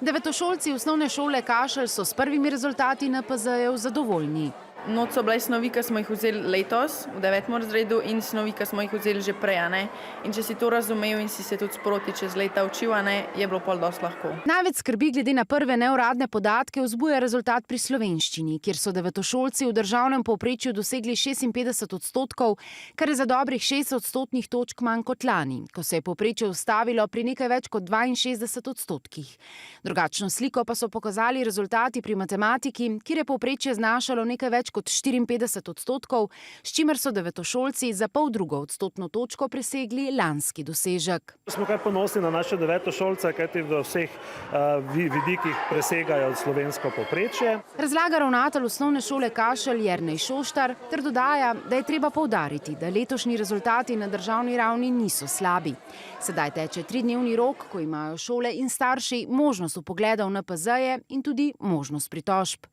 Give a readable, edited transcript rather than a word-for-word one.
Devetošolci osnovne šole Kašelj so s prvimi rezultati NPZ-jev zadovoljni. Not so bile snovi, ki smo jih vzeli letos v 9. razredu in snovi, ki smo jih vzeli že prej. In če si to razumel in si se tudi sproti čez leta učil, je bilo pol dosti lahko. Največ skrbi glede na prve neuradne podatke vzbuja rezultat pri slovenščini, kjer so devetošolci v državnem povprečju dosegli 56%, kar je za dobrih 6 odstotnih točk manj kot lani, ko se je povprečje ustavilo pri nekaj več kot 62%. Drugačno sliko pa so pokazali rezultati pri matematiki, kjer je povprečje znašalo nekaj več kot 54%, s čimer so devetošolci za poldrugo odstotno točko presegli lanski dosežek. Smo kar ponosni na naše devetošolce, kajti v vseh vidikih presegajo slovensko povprečje. Razlaga ravnatelj osnovne šole Kašelj Jernej Šoštar ter dodaja, da je treba poudariti, da letošnji rezultati na državni ravni niso slabi. Sedaj teče 3-dnevni rok, ko imajo šole in starši možnost vpogleda v NPZ-je in tudi možnost pritožb.